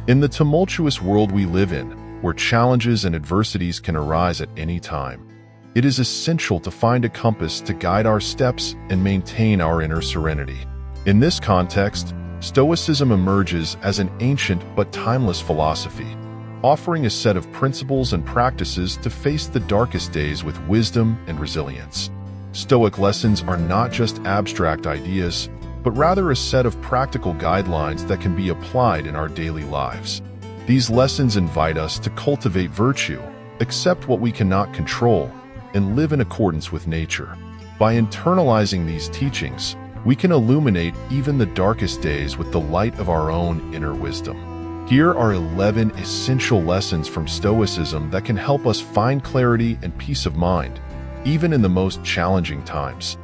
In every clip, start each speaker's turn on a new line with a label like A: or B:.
A: In the tumultuous world we live in, where challenges and adversities can arise at any time, it is essential to find a compass to guide our steps and maintain our inner serenity. In this context, Stoicism emerges as an ancient but timeless philosophy, offering a set of principles and practices to face the darkest days with wisdom and resilience. Stoic lessons are not just abstract ideas, but rather a set of practical guidelines that can be applied in our daily lives. These lessons invite us to cultivate virtue, accept what we cannot control, and live in accordance with nature. By internalizing these teachings, we can illuminate even the darkest days with the light of our own inner wisdom. Here are 11 essential lessons from Stoicism that can help us find clarity and peace of mind, even in the most challenging times.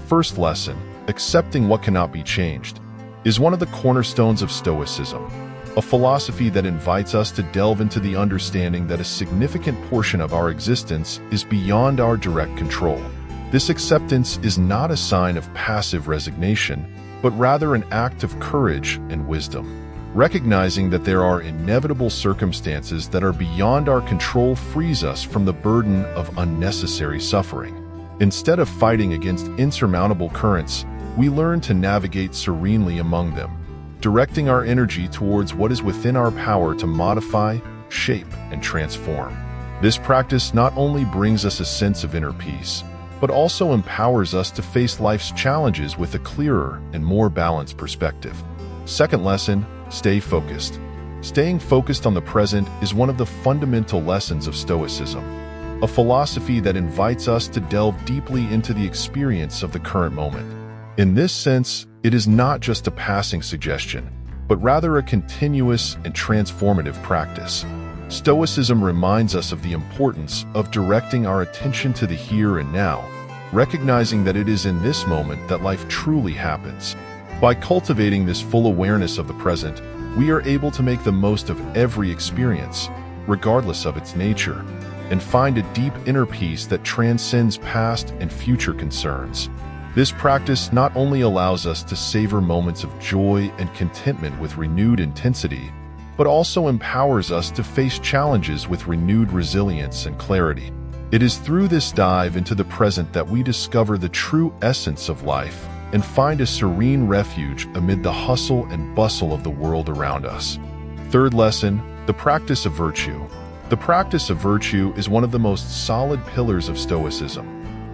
A: First lesson: accepting what cannot be changed, is one of the cornerstones of Stoicism, a philosophy that invites us to delve into the understanding that a significant portion of our existence is beyond our direct control. This acceptance is not a sign of passive resignation, but rather an act of courage and wisdom. Recognizing that there are inevitable circumstances that are beyond our control frees us from the burden of unnecessary suffering. Instead of fighting against insurmountable currents, we learn to navigate serenely among them, directing our energy towards what is within our power to modify, shape, and transform. This practice not only brings us a sense of inner peace, but also empowers us to face life's challenges with a clearer and more balanced perspective. Second lesson: stay focused. Staying focused on the present is one of the fundamental lessons of Stoicism, a philosophy that invites us to delve deeply into the experience of the current moment. In this sense, it is not just a passing suggestion, but rather a continuous and transformative practice. Stoicism reminds us of the importance of directing our attention to the here and now, recognizing that it is in this moment that life truly happens. By cultivating this full awareness of the present, we are able to make the most of every experience, regardless of its nature, and find a deep inner peace that transcends past and future concerns. This practice not only allows us to savor moments of joy and contentment with renewed intensity, but also empowers us to face challenges with renewed resilience and clarity. It is through this dive into the present that we discover the true essence of life and find a serene refuge amid the hustle and bustle of the world around us. Third lesson: the practice of virtue. The practice of virtue is one of the most solid pillars of Stoicism,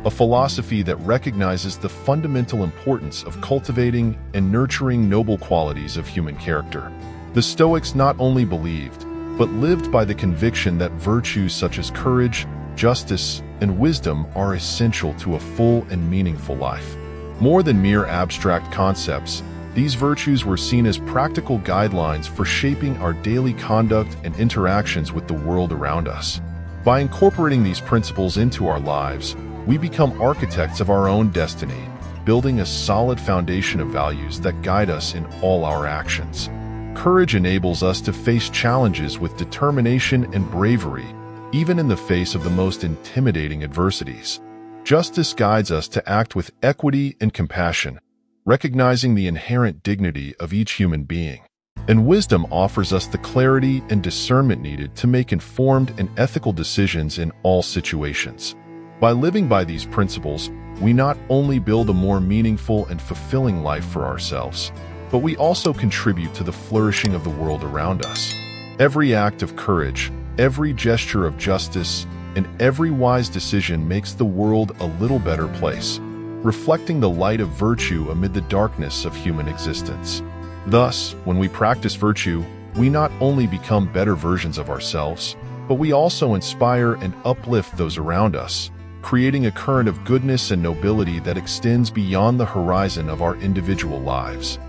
A: a philosophy that recognizes the fundamental importance of cultivating and nurturing noble qualities of human character. The Stoics not only believed, but lived by the conviction that virtues such as courage, justice, and wisdom are essential to a full and meaningful life. More than mere abstract concepts, these virtues were seen as practical guidelines for shaping our daily conduct and interactions with the world around us. By incorporating these principles into our lives, we become architects of our own destiny, building a solid foundation of values that guide us in all our actions. Courage enables us to face challenges with determination and bravery, even in the face of the most intimidating adversities. Justice guides us to act with equity and compassion, recognizing the inherent dignity of each human being. And wisdom offers us the clarity and discernment needed to make informed and ethical decisions in all situations. By living by these principles, we not only build a more meaningful and fulfilling life for ourselves, but we also contribute to the flourishing of the world around us. Every act of courage, every gesture of justice, and every wise decision makes the world a little better place, reflecting the light of virtue amid the darkness of human existence. Thus, when we practice virtue, we not only become better versions of ourselves, but we also inspire and uplift those around us, creating a current of goodness and nobility that extends beyond the horizon of our individual lives.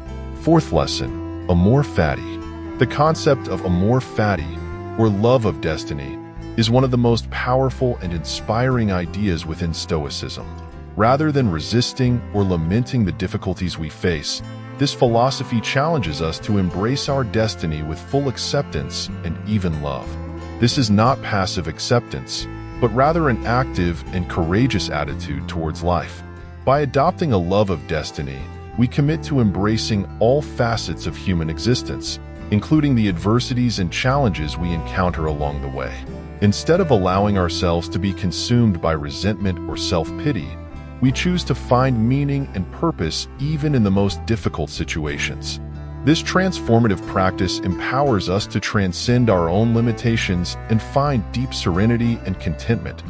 A: Fourth lesson: amor fati. The concept of amor fati, or love of destiny, is one of the most powerful and inspiring ideas within Stoicism. Rather than resisting or lamenting the difficulties we face, this philosophy challenges us to embrace our destiny with full acceptance and even love. This is not passive acceptance, but rather an active and courageous attitude towards life. By adopting a love of destiny, we commit to embracing all facets of human existence, including the adversities and challenges we encounter along the way. Instead of allowing ourselves to be consumed by resentment or self-pity, we choose to find meaning and purpose even in the most difficult situations. This transformative practice empowers us to transcend our own limitations and find deep serenity and contentment,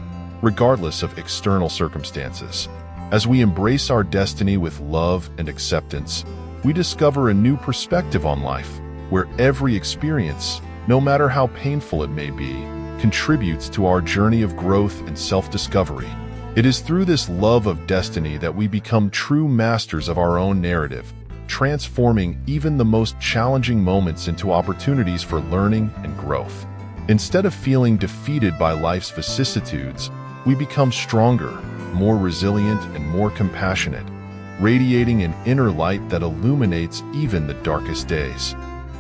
A: regardless of external circumstances. As we embrace our destiny with love and acceptance, we discover a new perspective on life, where every experience, no matter how painful it may be, contributes to our journey of growth and self-discovery. It is through this love of destiny that we become true masters of our own narrative, transforming even the most challenging moments into opportunities for learning and growth. Instead of feeling defeated by life's vicissitudes, we become stronger, more resilient, and more compassionate, radiating an inner light that illuminates even the darkest days.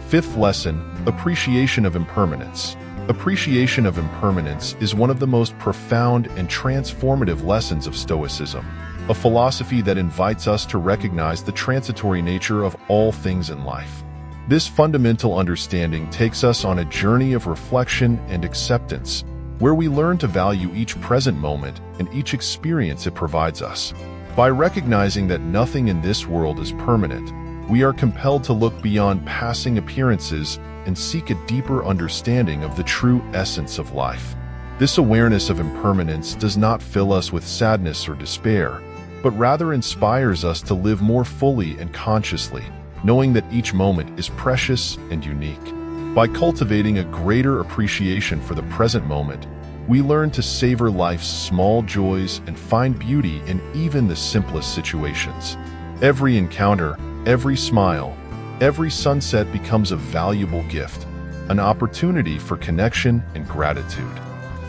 A: Fifth lesson, appreciation of impermanence. Appreciation of impermanence is one of the most profound and transformative lessons of Stoicism, a philosophy that invites us to recognize the transitory nature of all things in life. This fundamental understanding takes us on a journey of reflection and acceptance, where we learn to value each present moment and each experience it provides us. By recognizing that nothing in this world is permanent, we are compelled to look beyond passing appearances and seek a deeper understanding of the true essence of life. This awareness of impermanence does not fill us with sadness or despair, but rather inspires us to live more fully and consciously, knowing that each moment is precious and unique. By cultivating a greater appreciation for the present moment, we learn to savor life's small joys and find beauty in even the simplest situations. Every encounter, every smile, every sunset becomes a valuable gift, an opportunity for connection and gratitude.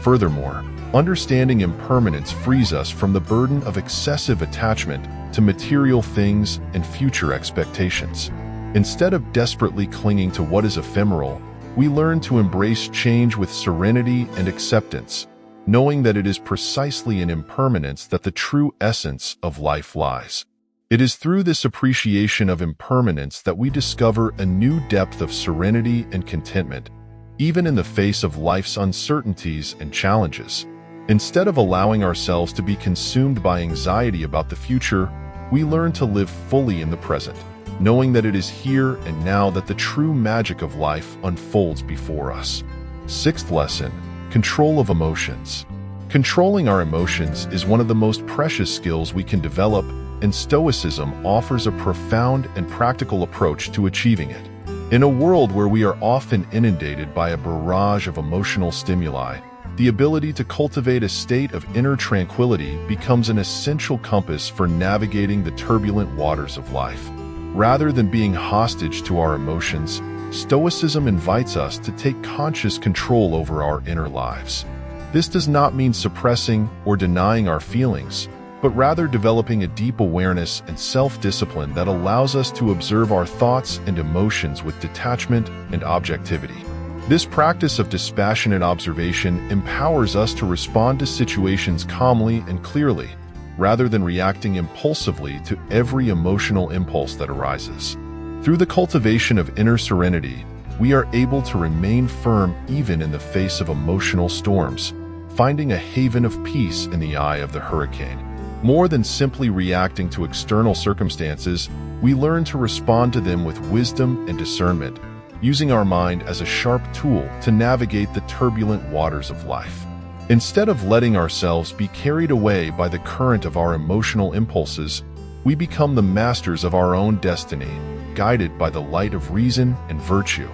A: Furthermore, understanding impermanence frees us from the burden of excessive attachment to material things and future expectations. Instead of desperately clinging to what is ephemeral, we learn to embrace change with serenity and acceptance, knowing that it is precisely in impermanence that the true essence of life lies. It is through this appreciation of impermanence that we discover a new depth of serenity and contentment, even in the face of life's uncertainties and challenges. Instead of allowing ourselves to be consumed by anxiety about the future, we learn to live fully in the present, knowing that it is here and now that the true magic of life unfolds before us. Sixth lesson, control of emotions. Controlling our emotions is one of the most precious skills we can develop, and Stoicism offers a profound and practical approach to achieving it. In a world where we are often inundated by a barrage of emotional stimuli, the ability to cultivate a state of inner tranquility becomes an essential compass for navigating the turbulent waters of life. Rather than being hostage to our emotions, Stoicism invites us to take conscious control over our inner lives. This does not mean suppressing or denying our feelings, but rather developing a deep awareness and self-discipline that allows us to observe our thoughts and emotions with detachment and objectivity. This practice of dispassionate observation empowers us to respond to situations calmly and clearly, rather than reacting impulsively to every emotional impulse that arises. Through the cultivation of inner serenity, we are able to remain firm even in the face of emotional storms, finding a haven of peace in the eye of the hurricane. More than simply reacting to external circumstances, we learn to respond to them with wisdom and discernment, using our mind as a sharp tool to navigate the turbulent waters of life. Instead of letting ourselves be carried away by the current of our emotional impulses, we become the masters of our own destiny, guided by the light of reason and virtue.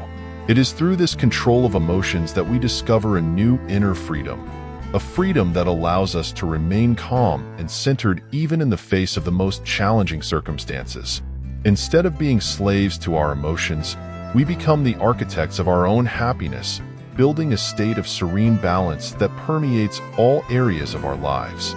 A: It is through this control of emotions that we discover a new inner freedom, a freedom that allows us to remain calm and centered even in the face of the most challenging circumstances. Instead of being slaves to our emotions, we become the architects of our own happiness, building a state of serene balance that permeates all areas of our lives.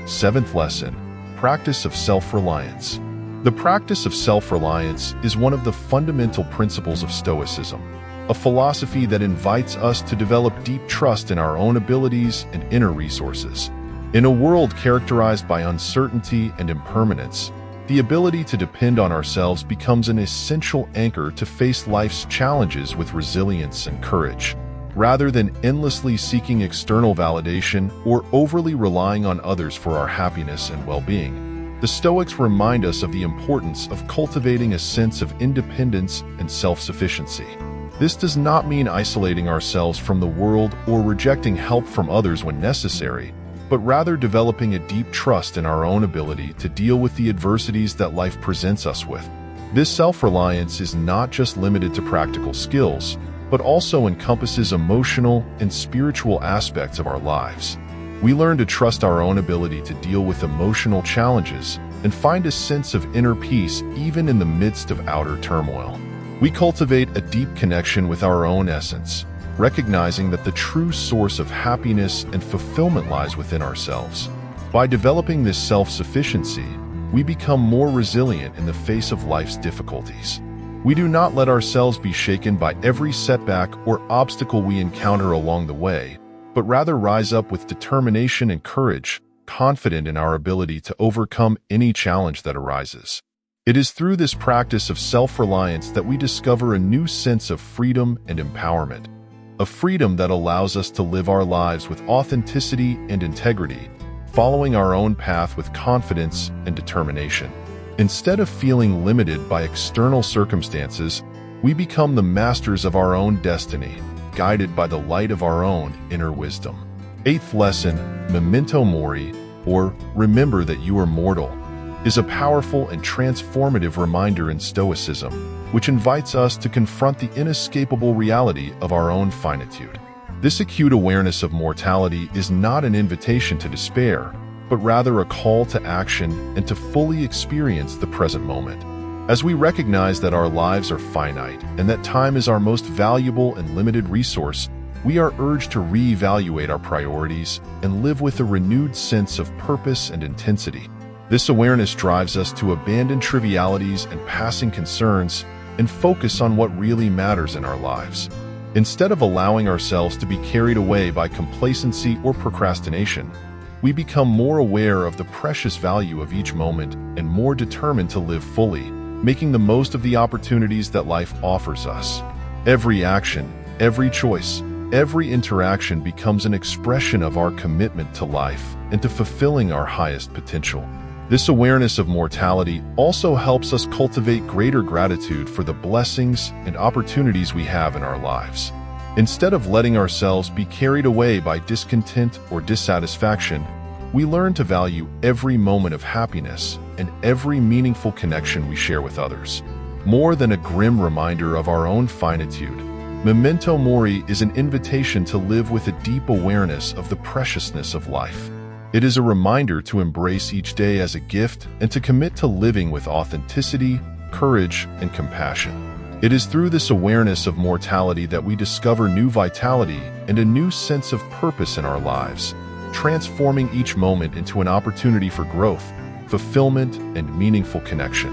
A: Seventh lesson, practice of self-reliance. The practice of self-reliance is one of the fundamental principles of Stoicism, a philosophy that invites us to develop deep trust in our own abilities and inner resources. In a world characterized by uncertainty and impermanence, The ability to depend on ourselves becomes an essential anchor to face life's challenges with resilience and courage. Rather than endlessly seeking external validation or overly relying on others for our happiness and well-being, the Stoics remind us of the importance of cultivating a sense of independence and self-sufficiency. This does not mean isolating ourselves from the world or rejecting help from others when necessary, but rather developing a deep trust in our own ability to deal with the adversities that life presents us with. This self-reliance is not just limited to practical skills, but also encompasses emotional and spiritual aspects of our lives. We learn to trust our own ability to deal with emotional challenges and find a sense of inner peace even in the midst of outer turmoil. We cultivate a deep connection with our own essence, recognizing that the true source of happiness and fulfillment lies within ourselves. By developing this self-sufficiency, we become more resilient in the face of life's difficulties. We do not let ourselves be shaken by every setback or obstacle we encounter along the way, but rather rise up with determination and courage, confident in our ability to overcome any challenge that arises. It is through this practice of self-reliance that we discover a new sense of freedom and empowerment, a freedom that allows us to live our lives with authenticity and integrity, following our own path with confidence and determination. Instead of feeling limited by external circumstances, we become the masters of our own destiny, guided by the light of our own inner wisdom. Eighth lesson, memento mori, or remember that you are mortal, is a powerful and transformative reminder in Stoicism, which invites us to confront the inescapable reality of our own finitude. This acute awareness of mortality is not an invitation to despair, but rather a call to action and to fully experience the present moment. As we recognize that our lives are finite and that time is our most valuable and limited resource, we are urged to reevaluate our priorities and live with a renewed sense of purpose and intensity. This awareness drives us to abandon trivialities and passing concerns and focus on what really matters in our lives. Instead of allowing ourselves to be carried away by complacency or procrastination, we become more aware of the precious value of each moment and more determined to live fully, making the most of the opportunities that life offers us. Every action, every choice, every interaction becomes an expression of our commitment to life and to fulfilling our highest potential. This awareness of mortality also helps us cultivate greater gratitude for the blessings and opportunities we have in our lives. Instead of letting ourselves be carried away by discontent or dissatisfaction, we learn to value every moment of happiness and every meaningful connection we share with others. More than a grim reminder of our own finitude, memento mori is an invitation to live with a deep awareness of the preciousness of life. It is a reminder to embrace each day as a gift and to commit to living with authenticity, courage, and compassion. It is through this awareness of mortality that we discover new vitality and a new sense of purpose in our lives, transforming each moment into an opportunity for growth, fulfillment, and meaningful connection.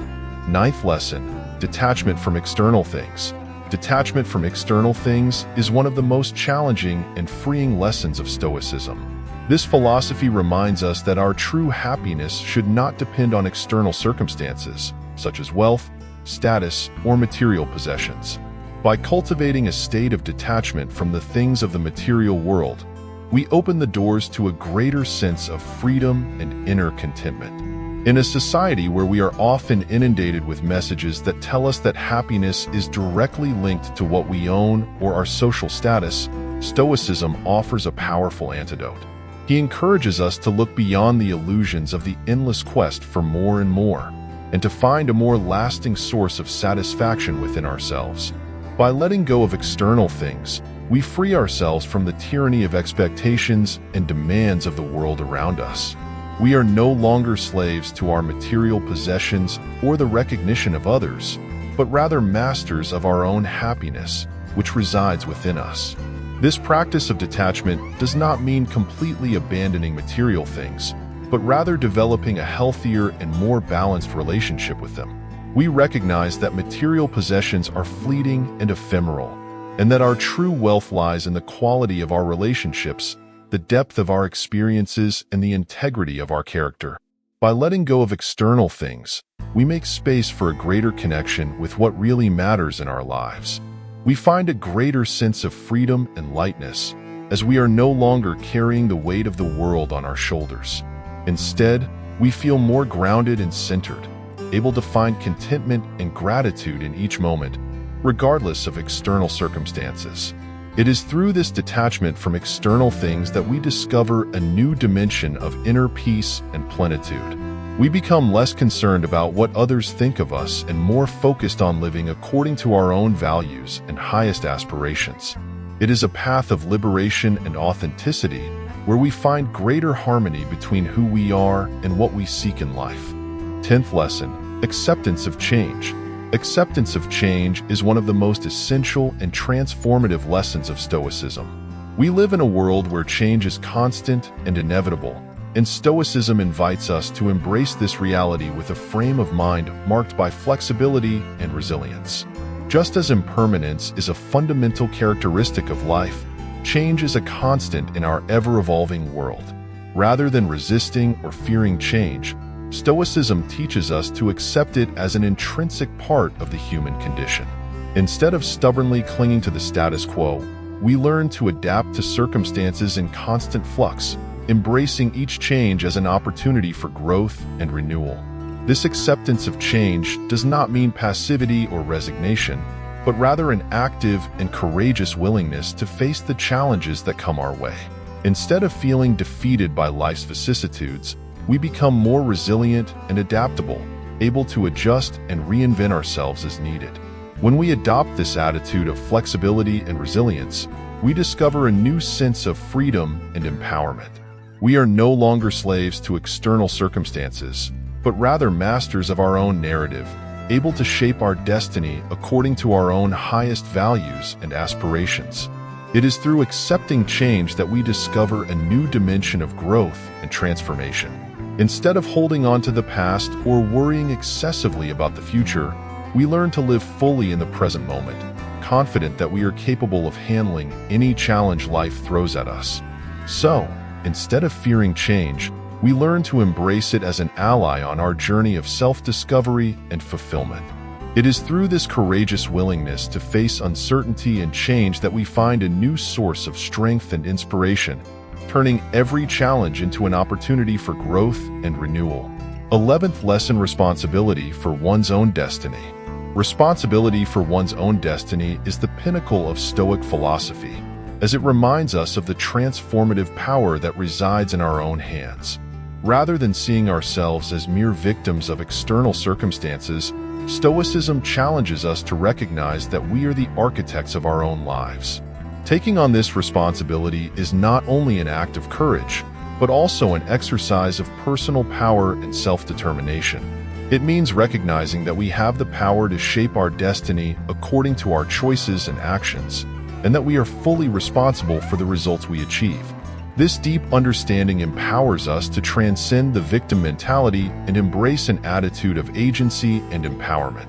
A: Ninth lesson, detachment from external things. Detachment from external things is one of the most challenging and freeing lessons of Stoicism. This philosophy reminds us that our true happiness should not depend on external circumstances, such as wealth, status, or material possessions. By cultivating a state of detachment from the things of the material world, we open the doors to a greater sense of freedom and inner contentment. In a society where we are often inundated with messages that tell us that happiness is directly linked to what we own or our social status, Stoicism offers a powerful antidote. He encourages us to look beyond the illusions of the endless quest for more and more, and to find a more lasting source of satisfaction within ourselves. By letting go of external things, we free ourselves from the tyranny of expectations and demands of the world around us. We are no longer slaves to our material possessions or the recognition of others, but rather masters of our own happiness, which resides within us. This practice of detachment does not mean completely abandoning material things, but rather developing a healthier and more balanced relationship with them. We recognize that material possessions are fleeting and ephemeral, and that our true wealth lies in the quality of our relationships, the depth of our experiences, and the integrity of our character. By letting go of external things, we make space for a greater connection with what really matters in our lives. We find a greater sense of freedom and lightness, as we are no longer carrying the weight of the world on our shoulders. Instead, we feel more grounded and centered, able to find contentment and gratitude in each moment, regardless of external circumstances. It is through this detachment from external things that we discover a new dimension of inner peace and plenitude. We become less concerned about what others think of us and more focused on living according to our own values and highest aspirations. It is a path of liberation and authenticity where we find greater harmony between who we are and what we seek in life. 10th lesson, acceptance of change. Acceptance of change is one of the most essential and transformative lessons of Stoicism. We live in a world where change is constant and inevitable, and Stoicism invites us to embrace this reality with a frame of mind marked by flexibility and resilience. Just as impermanence is a fundamental characteristic of life, change is a constant in our ever-evolving world. Rather than resisting or fearing change, Stoicism teaches us to accept it as an intrinsic part of the human condition. Instead of stubbornly clinging to the status quo, we learn to adapt to circumstances in constant flux, embracing each change as an opportunity for growth and renewal. This acceptance of change does not mean passivity or resignation, but rather an active and courageous willingness to face the challenges that come our way. Instead of feeling defeated by life's vicissitudes, we become more resilient and adaptable, able to adjust and reinvent ourselves as needed. When we adopt this attitude of flexibility and resilience, we discover a new sense of freedom and empowerment. We are no longer slaves to external circumstances, but rather masters of our own narrative, able to shape our destiny according to our own highest values and aspirations. It is through accepting change that we discover a new dimension of growth and transformation. Instead of holding on to the past or worrying excessively about the future, we learn to live fully in the present moment, confident that we are capable of handling any challenge life throws at us. So, instead of fearing change, we learn to embrace it as an ally on our journey of self-discovery and fulfillment. It is through this courageous willingness to face uncertainty and change that we find a new source of strength and inspiration, turning every challenge into an opportunity for growth and renewal. 11th lesson, responsibility for one's own destiny. Responsibility for one's own destiny is the pinnacle of Stoic philosophy, as it reminds us of the transformative power that resides in our own hands. Rather than seeing ourselves as mere victims of external circumstances, Stoicism challenges us to recognize that we are the architects of our own lives. Taking on this responsibility is not only an act of courage, but also an exercise of personal power and self-determination. It means recognizing that we have the power to shape our destiny according to our choices and actions, and that we are fully responsible for the results we achieve. This deep understanding empowers us to transcend the victim mentality and embrace an attitude of agency and empowerment.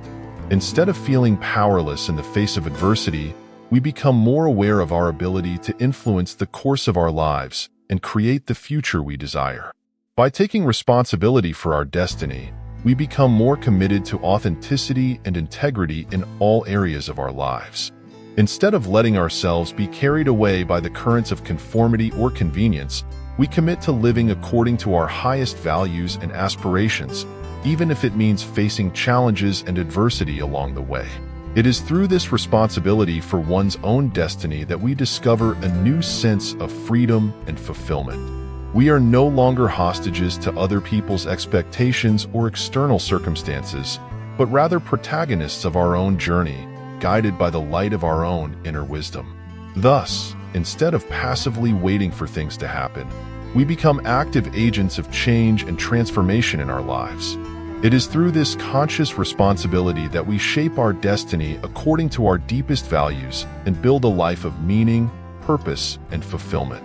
A: Instead of feeling powerless in the face of adversity, we become more aware of our ability to influence the course of our lives and create the future we desire. By taking responsibility for our destiny, we become more committed to authenticity and integrity in all areas of our lives. Instead of letting ourselves be carried away by the currents of conformity or convenience, we commit to living according to our highest values and aspirations, even if it means facing challenges and adversity along the way. It is through this responsibility for one's own destiny that we discover a new sense of freedom and fulfillment. We are no longer hostages to other people's expectations or external circumstances, but rather protagonists of our own journey, guided by the light of our own inner wisdom. Thus, instead of passively waiting for things to happen, we become active agents of change and transformation in our lives. It is through this conscious responsibility that we shape our destiny according to our deepest values and build a life of meaning, purpose, and fulfillment.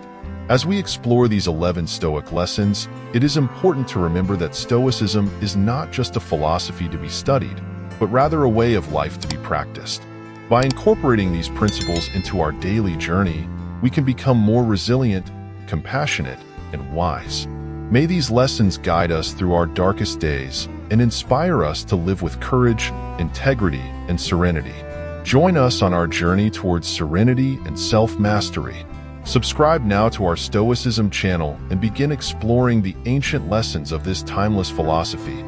A: As we explore these 11 Stoic lessons, it is important to remember that Stoicism is not just a philosophy to be studied, but rather a way of life to be practiced. By incorporating these principles into our daily journey, we can become more resilient, compassionate, and wise. May these lessons guide us through our darkest days and inspire us to live with courage, integrity, and serenity. Join us on our journey towards serenity and self-mastery. Subscribe now to our Stoicism channel and begin exploring the ancient lessons of this timeless philosophy,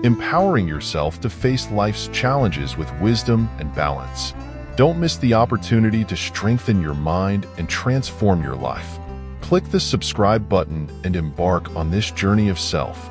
A: empowering yourself to face life's challenges with wisdom and balance. Don't miss the opportunity to strengthen your mind and transform your life. Click the subscribe button and embark on this journey of self.